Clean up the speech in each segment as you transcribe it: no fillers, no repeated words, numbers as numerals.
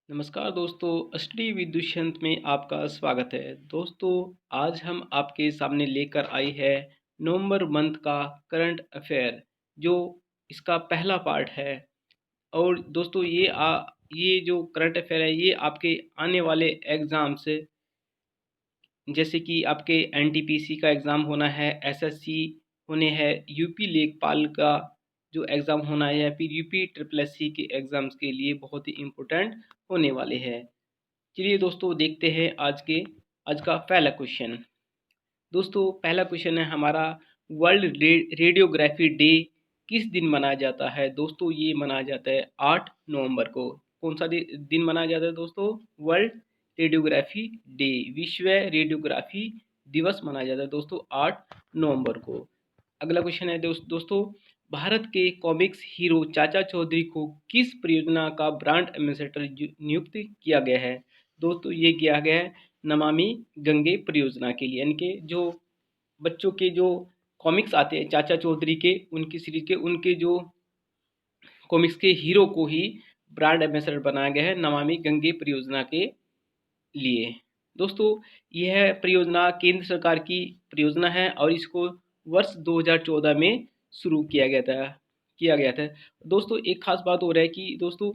नमस्कार दोस्तों, study with Dushyant में आपका स्वागत है। दोस्तों, आज हम आपके सामने लेकर आए हैं नवंबर मंथ का करंट अफेयर, जो इसका पहला पार्ट है। और दोस्तों, ये जो करंट अफेयर है, ये आपके आने वाले एग्ज़ाम से, जैसे कि आपके एनटीपीसी का एग्ज़ाम होना है, एसएससी होने हैं, यूपी लेखपाल का जो एग्ज़ाम होना है, या फिर यूपी ट्रिपल एससी के एग्ज़ाम्स के लिए बहुत ही इम्पोर्टेंट होने वाले हैं। चलिए दोस्तों, देखते हैं आज का पहला क्वेश्चन। दोस्तों, पहला क्वेश्चन है हमारा, वर्ल्ड रेडियोग्राफी डे किस दिन मनाया जाता है? दोस्तों, ये मनाया जाता है 8 नवंबर को। कौन सा दिन मनाया जाता है दोस्तों? वर्ल्ड रेडियोग्राफी डे, विश्व रेडियोग्राफी दिवस मनाया जाता है दोस्तों 8 नवंबर को। अगला क्वेश्चन है दोस्तों, भारत के कॉमिक्स हीरो चाचा चौधरी को किस परियोजना का ब्रांड एम्बेसडर नियुक्त किया गया है? दोस्तों, ये किया गया है नमामि गंगे परियोजना के लिए, यानी कि जो बच्चों के जो कॉमिक्स आते हैं चाचा चौधरी के, उनकी सीरीज के, उनके जो कॉमिक्स के हीरो को ही ब्रांड एम्बेसडर बनाया गया है नमामि गंगे परियोजना के लिए। दोस्तों, यह परियोजना केंद्र सरकार की परियोजना है और इसको वर्ष 2014 में शुरू किया गया था। दोस्तों, एक खास बात हो रहा है कि दोस्तों,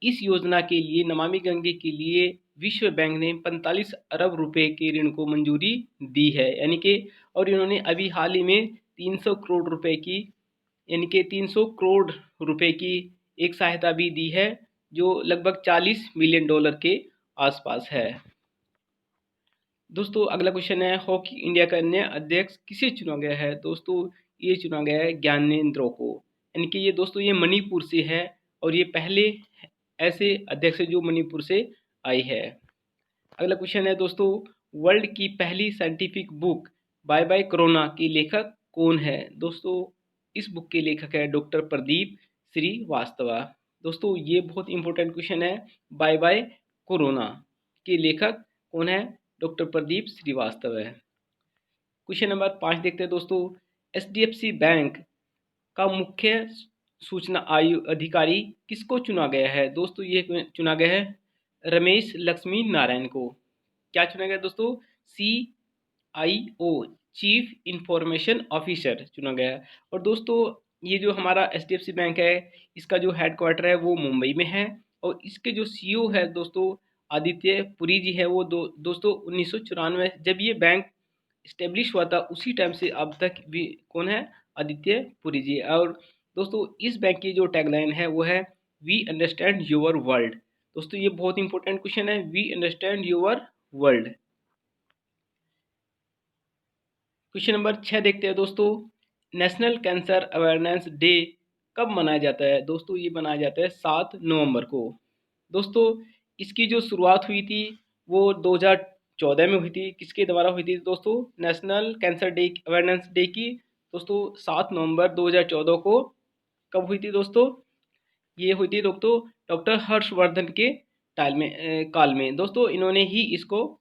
इस योजना के लिए, नमामि गंगे के लिए, विश्व बैंक ने 45 अरब रुपए के ऋण को मंजूरी दी है, यानी कि, और इन्होंने अभी हाल ही में 300 करोड़ रुपए की, यानी कि 300 करोड़ रुपए की एक सहायता भी दी है, जो लगभग 40 मिलियन डॉलर के आसपास है। दोस्तों, अगला क्वेश्चन है, हॉकी इंडिया का नया अध्यक्ष किसे चुना गया है? दोस्तों, ये चुना गया है ज्ञानेंद्रो को, यानी कि ये दोस्तों, ये मणिपुर से है और ये पहले ऐसे अध्यक्ष है जो मणिपुर से आई है। अगला क्वेश्चन है दोस्तों, वर्ल्ड की पहली scientific book by bye corona की लेखक कौन है? दोस्तों, इस बुक के लेखक है डॉक्टर प्रदीप श्रीवास्तव। दोस्तों, ये बहुत इंपॉर्टेंट क्वेश्चन है। बाय बाय कोरोना के लेखक कौन है? डॉक्टर प्रदीप श्रीवास्तव है। क्वेश्चन नंबर 5 देखते हैं दोस्तों, एचडीएफसी बैंक का मुख्य सूचना अधिकारी किसको चुना गया है? दोस्तों, ये चुना गया है रमेश लक्ष्मी नारायण को। क्या चुना गया दोस्तों? CIO, चीफ इंफॉर्मेशन ऑफिसर चुना गया है। और दोस्तों, ये जो हमारा एचडीएफसी बैंक है, इसका जो हेडक्वार्टर है वो मुंबई में है, और इसके जो सीईओ है दोस्तों, आदित्य पुरी जी है। वो दोस्तों 1994 जब ये बैंक इस्टेब्लिश हुआ था, उसी टाइम से अब तक भी कौन है? आदित्य पुरी जी। और दोस्तों, इस बैंक की जो टैगलाइन है वो है, वी अंडरस्टैंड योर वर्ल्ड। दोस्तों, ये बहुत इंपॉर्टेंट क्वेश्चन है, we understand your world. Question number 6 देखते हैं दोस्तों, नेशनल कैंसर अवेयरनेस डे कब मनाया जाता है? दोस्तों, ये मनाया जाता है 7 नवंबर को। दोस्तों, इसकी जो शुरुआत हुई थी वो 2014 में हुई थी। किसके द्वारा हुई थी दोस्तों? National cancer day awareness day की दोस्तों 7 नवंबर 2014 को कब हुई थी दोस्तों? ये हुई थी दोस्तों डॉक्टर हर्षवर्धन के काल में दोस्तों, इन्होंने ही इसको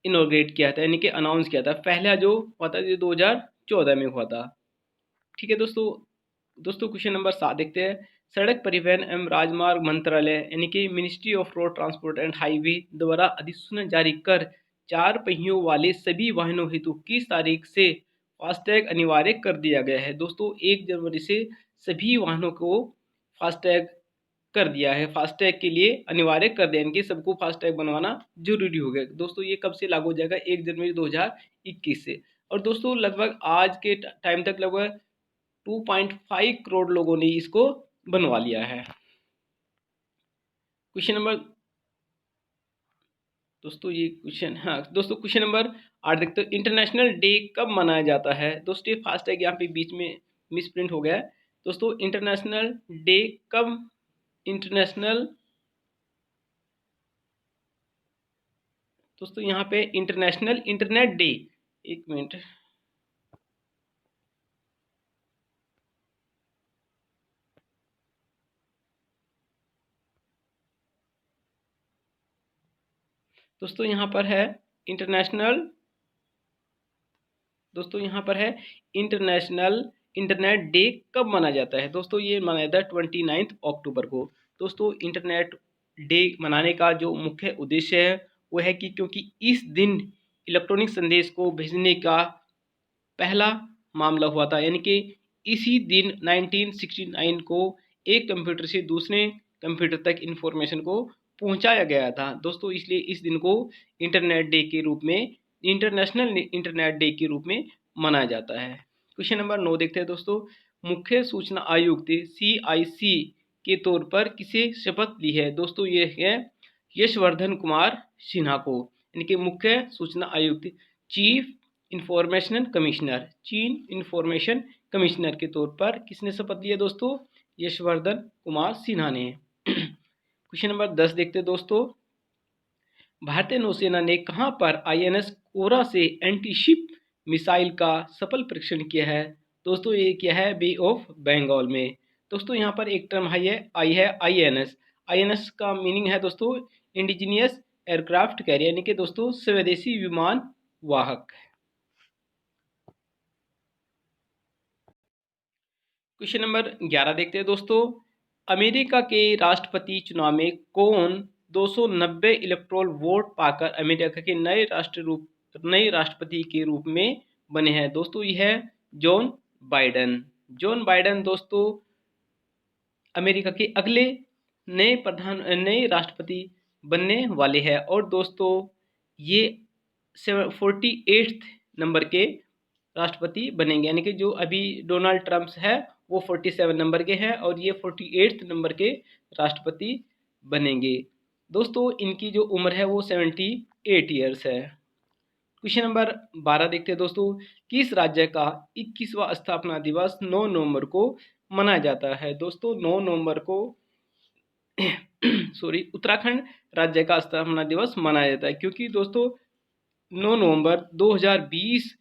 इनोग्रेट किया था, यानी कि अनाउंस किया था। पहला जो हुआ था ये 2014 में हुआ था। ठीक है दोस्तों। दोस्तों, क्वेश्चन नंबर 7 देखते हैं, सड़क परिवहन एवं राजमार्ग मंत्रालय, यानी कि ministry of road transport and highway द्वारा अधिसूचना जारी कर 4 पहियों वाले सभी वाहनों हेतु किस तारीख से फास्टैग अनिवार्य कर दिया गया है? दोस्तों, 1 जनवरी से सभी वाहनों को फास्टैग कर दिया है, फास्टैग के लिए अनिवार्य कर दिया, इनके सबको फास्टैग बनवाना जरूरी हो गया। दोस्तों, ये कब से लागू हो जाएगा? 1 जनवरी 2021 से। और दोस्तों, लगभग आज के टाइम तक लगभग 2.5 करोड़ लोगों ने इसको बनवा लिया है। क्वेश्चन नंबर, दोस्तों ये क्वेश्चन, हाँ दोस्तों, क्वेश्चन नंबर 8 देखते हो, इंटरनेशनल डे कब मनाया जाता है? दोस्तों, ये फास्टैग यहाँ पे बीच में मिस प्रिंट हो गया है। दोस्तों, इंटरनेशनल डे कब, इंटरनेशनल, दोस्तों यहाँ पे इंटरनेशनल इंटरनेट डे, एक मिनट, दोस्तों यहाँ पर है इंटरनेशनल, दोस्तों यहाँ पर है इंटरनेशनल इंटरनेट डे कब मनाया जाता है? दोस्तों, ये मनाया जाता है 29 अक्टूबर को। दोस्तों, इंटरनेट डे मनाने का जो मुख्य उद्देश्य है वो है कि क्योंकि इस दिन इलेक्ट्रॉनिक संदेश को भेजने का पहला मामला हुआ था, यानी कि इसी दिन 1969 को एक कंप्यूटर से दूसरे कंप्यूटर तक इंफॉर्मेशन को पहुंचाया गया था दोस्तों। इसलिए इस दिन को इंटरनेट डे के रूप में, इंटरनेशनल इंटरनेट डे के रूप में मनाया जाता है। क्वेश्चन नंबर 9 देखते हैं दोस्तों। मुख्य सूचना आयुक्त CIC के तौर पर किसे शपथ ली है दोस्तों? ये है यशवर्धन कुमार सिन्हा को, यानी कि मुख्य सूचना आयुक्त, chief information commissioner, chief information commissioner के तौर पर किसने शपथ लिया दोस्तों? यशवर्धन कुमार सिन्हा ने। क्वेश्चन नंबर 10 देखते हैं दोस्तों। भारतीय नौसेना ने कहां पर INS कोरा से एंटी शिप मिसाइल का सफल परीक्षण किया है दोस्तों? ये किया है बे ऑफ बंगाल में। दोस्तों यहाँ पर एक टर्म आई है INS। INS का मीनिंग है दोस्तों इंडिजीनियस एयरक्राफ्ट कैरियर, यानी कि दोस्तों स्वदेशी विमान वाहक। क्वेश्चन नंबर 11 देखते हैं दोस्तों। अमेरिका के राष्ट्रपति चुनाव में कौन 290 इलेक्टोरल वोट पाकर अमेरिका के नए राष्ट्रपति के रूप में बने हैं दोस्तों? यह है जॉन बाइडन। जॉन बाइडन दोस्तों अमेरिका के अगले नए राष्ट्रपति बनने वाले हैं। और दोस्तों ये 48 नंबर के राष्ट्रपति बनेंगे, यानी कि जो अभी डोनाल्ड ट्रम्प है वो 47 नंबर के हैं और ये 48 नंबर के राष्ट्रपति बनेंगे दोस्तों। इनकी जो उम्र है वो 78 ईयर्स है। क्वेश्चन नंबर 12 देखते हैं दोस्तों। किस राज्य का 21वां स्थापना दिवस 9 नवंबर को मनाया जाता है दोस्तों? 9 नवंबर को उत्तराखंड राज्य का स्थापना दिवस मनाया जाता है, क्योंकि दोस्तों 9 नवंबर 2020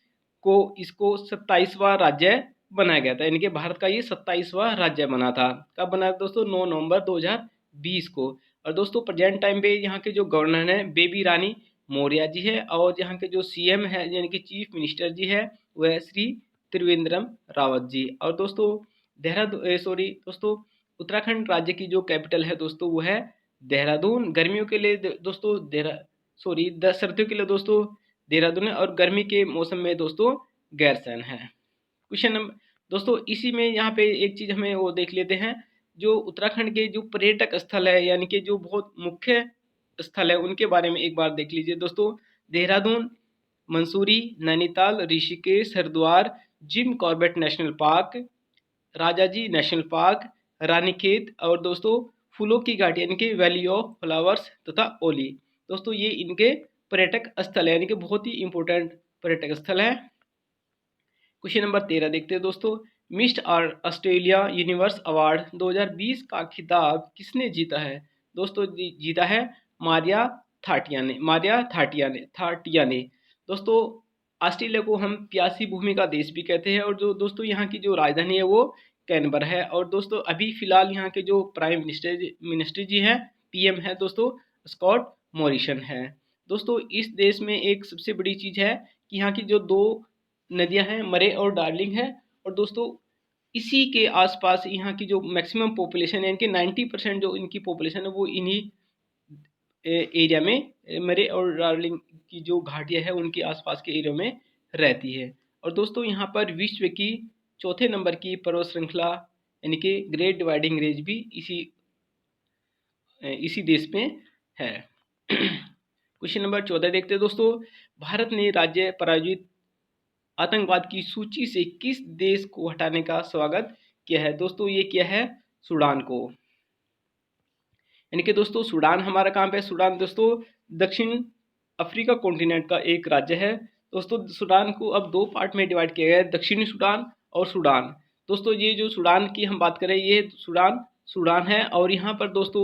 को इसको 27वां राज्य बनाया गया था, यानी कि भारत का ये 27वां राज्य बना था। कब बना दोस्तों? 9 नवंबर 2020 को। और दोस्तों प्रेजेंट टाइम पे यहाँ के जो गवर्नर हैं बेबी रानी मौर्य जी है, और यहाँ के जो CM है यानी कि चीफ मिनिस्टर जी है वह श्री त्रिवेंद्रम रावत जी। और दोस्तों दोस्तों उत्तराखंड राज्य की जो कैपिटल है दोस्तों वो है देहरादून। गर्मियों के लिए दोस्तों सर्दियों के लिए दोस्तों देहरादून है, और गर्मी के मौसम में दोस्तों गैरसैंण है। क्वेश्चन नंबर दोस्तों इसी में यहाँ पे एक चीज़ हमें वो देख लेते हैं, जो उत्तराखंड के जो पर्यटक स्थल है यानी कि जो बहुत मुख्य स्थल है उनके बारे में एक बार देख लीजिए दोस्तों। Dehradun, Mussoorie, Nainital, Rishikesh, Haridwar, Jim Corbett National Park, Rajaji National Park, Ranikhet, और दोस्तों फूलों की घाटी यानी कि वैली ऑफ फ्लावर्स तथा ओली। दोस्तों ये इनके पर्यटक स्थल है, यानी कि बहुत ही इंपॉर्टेंट पर्यटक स्थल है। क्वेश्चन नंबर 13 देखते हैं दोस्तों। मिस्टर ऑस्ट्रेलिया यूनिवर्स अवार्ड 2020 का खिताब किसने जीता है दोस्तों? जीता है मारिया थाटिया ने। दोस्तों ऑस्ट्रेलिया को हम प्यासी भूमि का देश भी कहते हैं, और जो दोस्तों यहाँ की जो राजधानी है वो कैनबरा है। और दोस्तों अभी फिलहाल यहाँ के जो प्राइम मिनिस्टर जी हैं, PM है दोस्तों स्कॉट मॉरिसन है। दोस्तों इस देश में एक सबसे बड़ी चीज़ है कि यहाँ की जो 2 नदियाँ हैं मरे और डार्लिंग है, और दोस्तों इसी के आसपास यहाँ की जो मैक्सिमम पॉपुलेशन है, इनके 90% जो इनकी पॉपुलेशन है वो इन्हीं एरिया में मरे और डार्लिंग की जो घाटियाँ है उनके आसपास के एरिया में रहती है। और दोस्तों यहाँ पर विश्व की चौथे नंबर की पर्वत श्रृंखला यानी कि ग्रेट डिवाइडिंग रेंज भी इसी देश में है। क्वेश्चन नंबर 14 देखते हैं दोस्तों। भारत ने राज्य प्रायोजित आतंकवाद की सूची से किस देश को हटाने का स्वागत किया है दोस्तों? ये किया है सूडान को, यानी कि दोस्तों सूडान हमारा कहाँ पे? सूडान दोस्तों दक्षिण अफ्रीका कॉन्टिनेंट का एक राज्य है दोस्तों। सूडान को अब 2 पार्ट में डिवाइड किया गया है, दक्षिणी सूडान और सूडान। दोस्तों ये जो सूडान की हम बात करें ये सूडान है, और यहाँ पर दोस्तों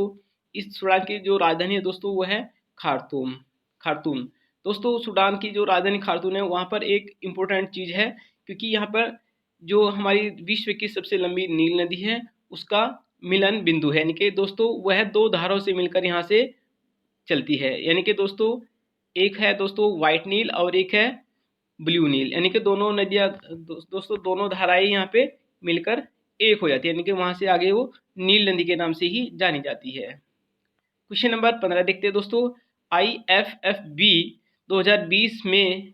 इस सूडान की जो राजधानी है दोस्तों वो है खार्तूम। दोस्तों सूडान की जो राजधानी खार्तूम है वहाँ पर एक इम्पोर्टेंट चीज़ है, क्योंकि यहाँ पर जो हमारी विश्व की सबसे लंबी नील नदी है उसका मिलन बिंदु है, यानी कि दोस्तों वह 2 धाराओं से मिलकर यहाँ से चलती है, यानी कि दोस्तों एक है दोस्तों वाइट नील और एक है ब्लू नील, यानी कि दोनों नदियाँ दोस्तों दोनों धाराएं यहाँ पे मिलकर एक हो जाती है, यानी कि वहाँ से आगे वो नील नदी के नाम से ही जानी जाती है। क्वेश्चन नंबर 15 देखते हैं दोस्तों। IFFB 2020 में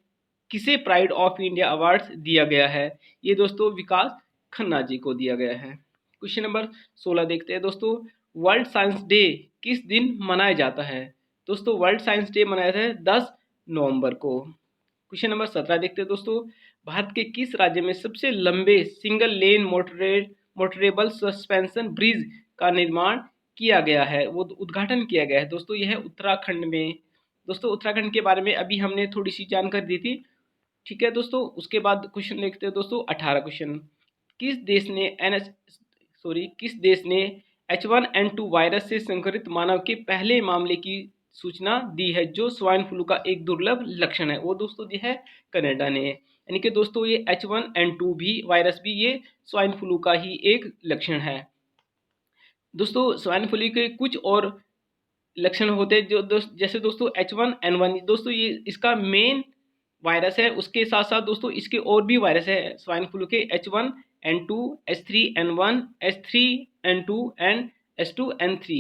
किसे प्राइड ऑफ इंडिया अवार्ड दिया गया है? ये दोस्तों विकास खन्ना जी को दिया गया है। क्वेश्चन नंबर 16 देखते हैं दोस्तों। वर्ल्ड साइंस डे किस दिन मनाया जाता है? दोस्तों वर्ल्ड साइंस डे मनाया जाता है 10 नवंबर को। क्वेश्चन नंबर 17 देखते हैं दोस्तों। भारत के किस राज्य में सबसे लंबे single lane motorable suspension bridge का निर्माण किया गया है, वो उद्घाटन किया गया है? दोस्तों यह है उत्तराखंड में। दोस्तों उत्तराखंड के बारे में अभी हमने थोड़ी सी जानकारी दी थी, ठीक है दोस्तों। उसके बाद क्वेश्चन देखते हैं दोस्तों 18 क्वेश्चन। किस देश ने किस देश ने H1N2 वायरस से संक्रमित मानव के पहले मामले की सूचना दी है, जो स्वाइन फ्लू का एक दुर्लभ लक्षण है? वो दोस्तों दी है कनाडा ने। यानी कि दोस्तों ये H1N2 भी वायरस भी ये स्वाइन फ्लू का ही एक लक्षण है। दोस्तों स्वाइन फ्लू के कुछ और लक्षण होते हैं जो जैसे दोस्तों H1N1 दोस्तों ये इसका मेन वायरस है। उसके साथ साथ दोस्तों इसके और भी वायरस है स्वाइन फ्लू के, H1N2, H3N1, H3N2 and H2N3।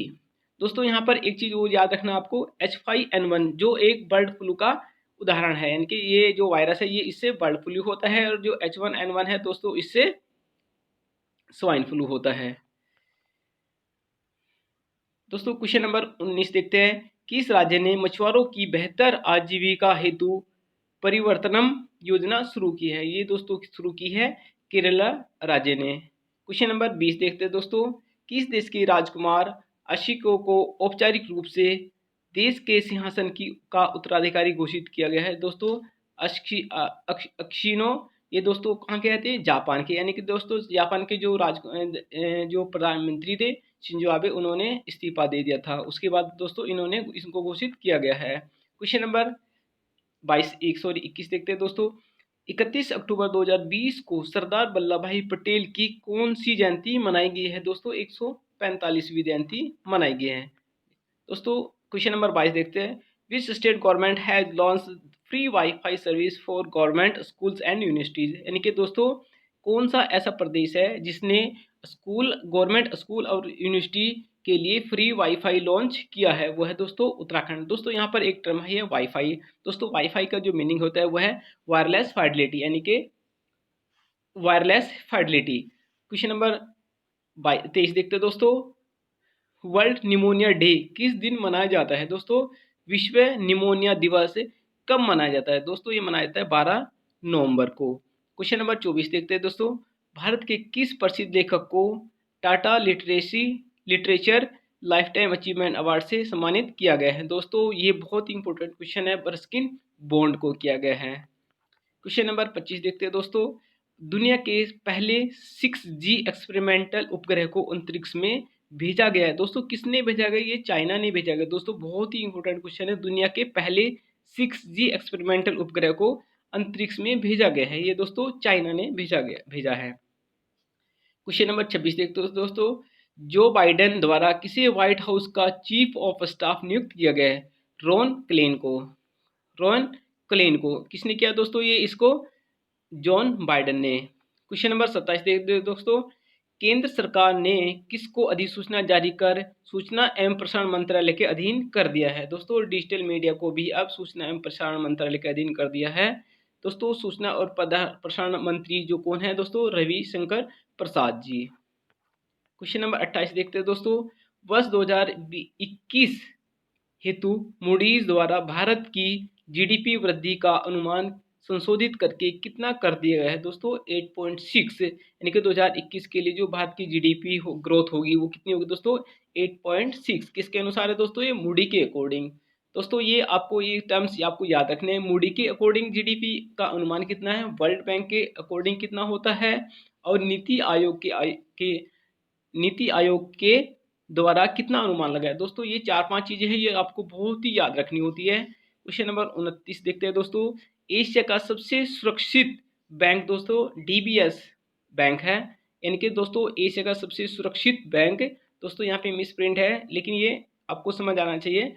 दोस्तों यहाँ पर एक चीज़ वो याद रखना आपको, H5N1 जो एक बर्ड फ्लू का उदाहरण है, यानी कि ये जो वायरस है ये इससे बर्ड फ्लू होता है, और जो H1N1 है दोस्तों इससे स्वाइन फ्लू होता है। दोस्तों क्वेश्चन नंबर 19 देखते हैं। किस राज्य ने मछुआरों की बेहतर आजीविका हेतु परिवर्तनम योजना शुरू की है? ये दोस्तों शुरू की है केरला राज्य ने। क्वेश्चन नंबर 20 देखते हैं दोस्तों। किस देश के राजकुमार अशिको को औपचारिक रूप से देश के सिंहासन की का उत्तराधिकारी घोषित किया गया है? दोस्तों अक्षिनो, ये दोस्तों कहाँ के रहते हैं? जापान के। यानी कि दोस्तों जापान के जो प्रधानमंत्री थे शिंजो आबे, उन्होंने इस्तीफा दे दिया था। उसके बाद दोस्तों इन्होंने इसको घोषित किया गया है। क्वेश्चन नंबर 21 देखते हैं दोस्तों। 31 अक्टूबर 2020 को सरदार वल्लभ भाई पटेल की कौन सी जयंती मनाई गई है? दोस्तों 145वीं जयंती मनाई गई है। दोस्तों क्वेश्चन नंबर 22 देखते हैं। Which state government has launch free wifi service for government schools and universities? यानी कि दोस्तों कौन सा ऐसा प्रदेश है जिसने गवर्नमेंट स्कूल और यूनिवर्सिटी के लिए फ्री वाईफाई लॉन्च किया है? वो है दोस्तों उत्तराखंड। दोस्तों यहाँ पर एक टर्म है वाईफाई। दोस्तों वाईफाई का जो मीनिंग होता है वह है वायरलेस फाइडेलिटी, यानी कि वायरलेस फाइडेलिटी। क्वेश्चन नंबर 23 देखते हैं दोस्तों। वर्ल्ड निमोनिया डे किस दिन मनाया जाता है? दोस्तों विश्व निमोनिया दिवस कब मनाया जाता है? दोस्तों ये मनाया जाता है 12 नवंबर को। क्वेश्चन नंबर 24 देखते हैं दोस्तों। भारत के किस प्रसिद्ध लेखक को Tata literature life time achievement award से सम्मानित किया गया है? दोस्तों ये बहुत ही इंपॉर्टेंट क्वेश्चन है, रस्किन बॉन्ड को किया गया है। क्वेश्चन नंबर 25 देखते हैं दोस्तों। दुनिया के पहले 6G एक्सपेरिमेंटल उपग्रह को अंतरिक्ष में भेजा गया है? दोस्तों किसने भेजा गया? ये चाइना ने भेजा गया। दोस्तों बहुत ही इंपॉर्टेंट क्वेश्चन है। दुनिया के पहले 6G एक्सपेरिमेंटल उपग्रह को अंतरिक्ष में भेजा गया है, ये दोस्तों चाइना ने भेजा है। क्वेश्चन नंबर 26 देखते हो दोस्तों। जो बाइडेन द्वारा किसे व्हाइट हाउस का चीफ ऑफ स्टाफ नियुक्त किया गया है? रॉन क्लेन को किसने किया दोस्तों? ये इसको जॉन बाइडेन ने। क्वेश्चन नंबर 27 देखते हो दोस्तों। केंद्र सरकार ने किसको अधिसूचना जारी कर सूचना एवं प्रसारण मंत्रालय के अधीन कर दिया है? दोस्तों डिजिटल मीडिया को भी अब सूचना एवं प्रसारण मंत्रालय के अधीन कर दिया है। दोस्तों सूचना और प्रसारण मंत्री जो कौन है दोस्तों? रविशंकर प्रसाद जी। क्वेश्चन नंबर 28 देखते हैं दोस्तों। वर्ष 2021 हेतु मूडीज द्वारा भारत की जीडीपी वृद्धि का अनुमान संशोधित करके कितना कर दिया गया है? दोस्तों 8.6, यानी कि 2021 के लिए जो भारत की जीडीपी ग्रोथ होगी वो कितनी होगी दोस्तों? 8.6। किसके अनुसार है दोस्तों? ये मूडी के अकॉर्डिंग। दोस्तों ये आपको ये टर्म्स आपको याद रखने हैं। मूडी के अकॉर्डिंग जीडीपी का अनुमान कितना है, वर्ल्ड बैंक के अकॉर्डिंग कितना होता है, और नीति आयोग के द्वारा कितना अनुमान लगाया? दोस्तों ये 4-5 चीजें हैं, ये आपको बहुत ही याद रखनी होती है। क्वेश्चन नंबर 29 देखते हैं दोस्तों। एशिया का सबसे सुरक्षित बैंक दोस्तों डीबीएस बैंक है, यानी कि दोस्तों एशिया का सबसे सुरक्षित बैंक। दोस्तों यहाँ पे मिस प्रिंट है, लेकिन ये आपको समझ आना चाहिए।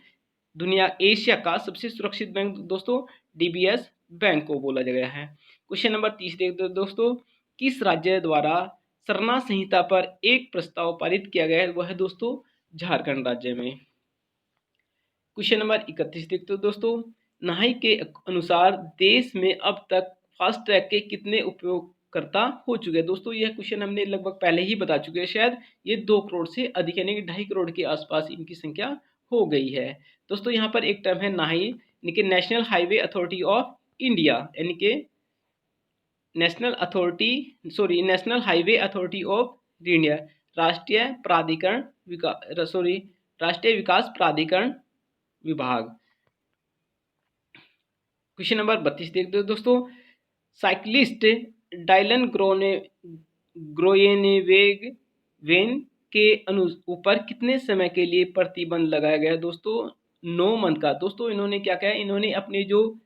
एशिया का सबसे सुरक्षित बैंक दोस्तों डीबीएस बैंक को बोला गया है। क्वेश्चन नंबर 30 देखते हैं दोस्तों। किस राज्य द्वारा सरना संहिता पर एक प्रस्ताव पारित किया गया है? वह है दोस्तों झारखंड राज्य में। क्वेश्चन नंबर 31 देखते हो दोस्तों। नाहिक के अनुसार देश में अब तक फास्ट ट्रैग के कितने उपयोगकर्ता हो चुके हैं। दोस्तों यह क्वेश्चन हमने लगभग पहले ही बता चुके हैं, शायद ये 2 करोड़ से अधिक यानी कि 2.5 करोड़ के आसपास इनकी संख्या हो गई है। दोस्तों यहाँ पर एक टर्म है नाही यानी कि national highway authority of India, यानी कि national highway authority of India, राष्ट्रीय प्राधिकरण राष्ट्रीय विकास प्राधिकरण विभाग। क्वेश्चन नंबर 32 देखते हो दोस्तों। साइक्लिस्ट डायलन ग्रोएनेवेगवेन के ऊपर कितने समय के लिए प्रतिबंध लगाया गया दोस्तों। 9 मंथ का। दोस्तों इन्होंने क्या किया, इन्होंने अपने जो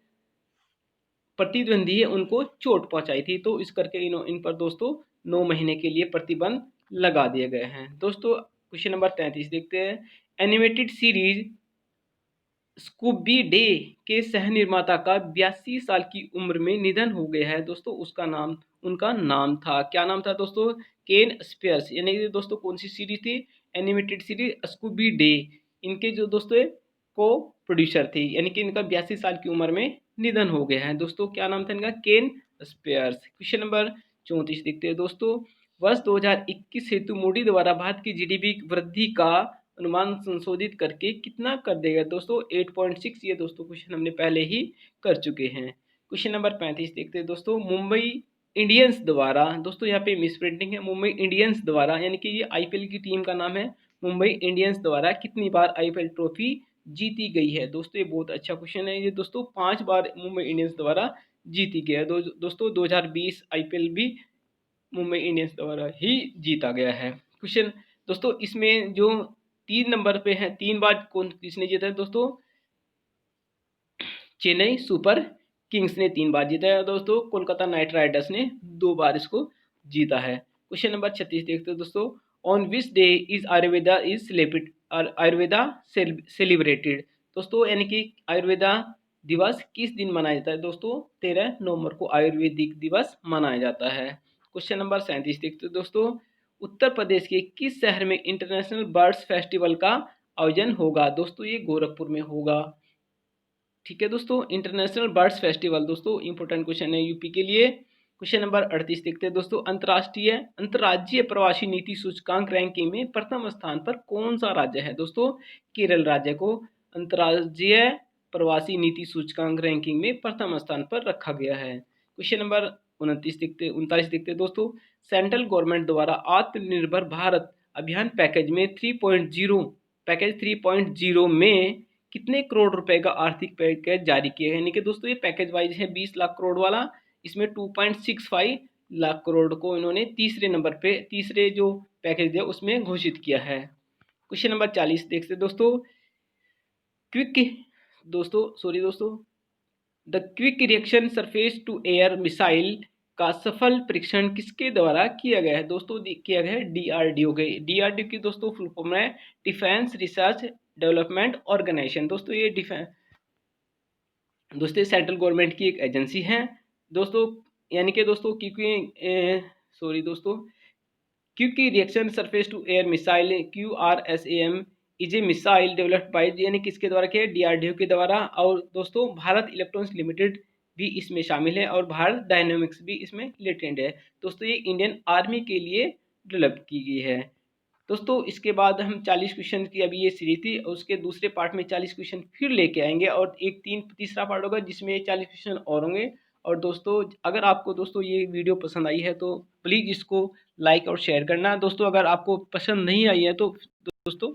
प्रतिद्वंदी है उनको चोट पहुंचाई थी, तो इस करके इन पर दोस्तों 9 महीने के लिए प्रतिबंध लगा दिए गए हैं। दोस्तों क्वेश्चन नंबर 33 देखते हैं। एनिमेटेड सीरीज स्कूबी डे के सह निर्माता का 82 साल की उम्र में निधन हो गया है दोस्तों। उनका नाम था, क्या नाम था दोस्तों, केन स्पियर्स। यानी कि दोस्तों कौन सी सीरीज थी, एनिमेटेड सीरीज स्कूबी डे। इनके जो दोस्तों को प्रोड्यूसर थे, यानी कि इनका 82 साल की उम्र में निधन हो गया है दोस्तों। क्या नाम था इनका, केन स्पियर्स। क्वेश्चन नंबर 34 देखते हैं दोस्तों। वर्ष 2021 हेतु मोदी द्वारा भारत की जीडीपी वृद्धि का अनुमान संशोधित करके कितना कर देगा दोस्तों, 8.6। ये दोस्तों क्वेश्चन हमने पहले ही कर चुके हैं। क्वेश्चन नंबर 35 देखते हैं दोस्तों। मुंबई इंडियंस द्वारा, दोस्तों यहाँ पे मिस प्रिंटिंग है, मुंबई इंडियंस द्वारा, यानी कि ये आईपीएल की टीम का नाम है, मुंबई इंडियंस द्वारा कितनी बार आईपीएल ट्रॉफी जीती गई है दोस्तों। ये बहुत अच्छा क्वेश्चन है। ये दोस्तों 5 बार मुंबई इंडियंस द्वारा जीती गई है। दोस्तों 2020 आईपीएल भी मुंबई इंडियंस द्वारा ही जीता गया है। क्वेश्चन दोस्तों इसमें जो 3 नंबर पे है, 3 बार किसने जीता है दोस्तों, चेन्नई सुपर किंग्स ने 3 बार जीता है दोस्तों, कोलकाता नाइट राइडर्स ने 2 बार इसको जीता है। क्वेश्चन नंबर 36 देखते हैं दोस्तों। On which day is Ayurveda celebrated दोस्तों, यानी कि आयुर्वेदा दिवस किस दिन मनाया जाता है दोस्तों, 13 नवंबर को आयुर्वेदिक दिवस मनाया जाता है। क्वेश्चन नंबर 37 देखते हैं दोस्तों। उत्तर प्रदेश के किस शहर में इंटरनेशनल बर्ड्स फेस्टिवल का आयोजन होगा दोस्तों, ये गोरखपुर में होगा। ठीक है दोस्तों, इंटरनेशनल बर्ड्स फेस्टिवल दोस्तों इंपॉर्टेंट क्वेश्चन है यूपी के लिए। क्वेश्चन नंबर 38 देखते हैं दोस्तों। अंतर्राज्यीय प्रवासी नीति सूचकांक रैंकिंग में प्रथम स्थान पर कौन सा राज्य है दोस्तों, केरल राज्य को अंतर्राज्यीय प्रवासी नीति सूचकांक रैंकिंग में प्रथम स्थान पर रखा गया है। क्वेश्चन नंबर 29 देखते हैं दोस्तों। सेंट्रल गवर्नमेंट द्वारा आत्मनिर्भर भारत अभियान पैकेज 3.0 में कितने करोड़ रुपए का आर्थिक पैकेज जारी किया है। यानी कि दोस्तों ये पैकेज वाइज है 20 लाख करोड़ वाला, इसमें 2.65 लाख करोड़ को इन्होंने तीसरे जो पैकेज दिया उसमें घोषित किया है। क्वेश्चन नंबर 40 देखते दोस्तों। The quick reaction surface to air missile का सफल परीक्षण किसके द्वारा किया गया है दोस्तों, किया गया है डीआरडीओ के। डीआरडीओ की दोस्तों फुल फॉर्म है डिफेंस रिसर्च डेवलपमेंट ऑर्गेनाइजेशन। दोस्तों ये सेंट्रल गवर्नमेंट की एक एजेंसी है दोस्तों, यानी कि दोस्तों quick reaction surface to air missile QRSAM is a missile developed by, यानी किसके द्वारा किया, डीआरडीओ के द्वारा। और दोस्तों भारत इलेक्ट्रॉनिक्स लिमिटेड भी इसमें शामिल है और भारत डायनेमिक्स भी इसमें लेटेंट है दोस्तों। ये इंडियन आर्मी के लिए डेवलप की गई है दोस्तों। इसके बाद हम 40 क्वेश्चन की अभी ये सीरीज थी, उसके दूसरे पार्ट में 40 क्वेश्चन फिर लेके आएंगे और एक तीसरा पार्ट होगा जिसमें 40 क्वेश्चन और होंगे। और दोस्तों अगर आपको दोस्तों ये वीडियो पसंद आई है तो प्लीज़ इसको लाइक और शेयर करना दोस्तों। अगर आपको पसंद नहीं आई है तो दोस्तों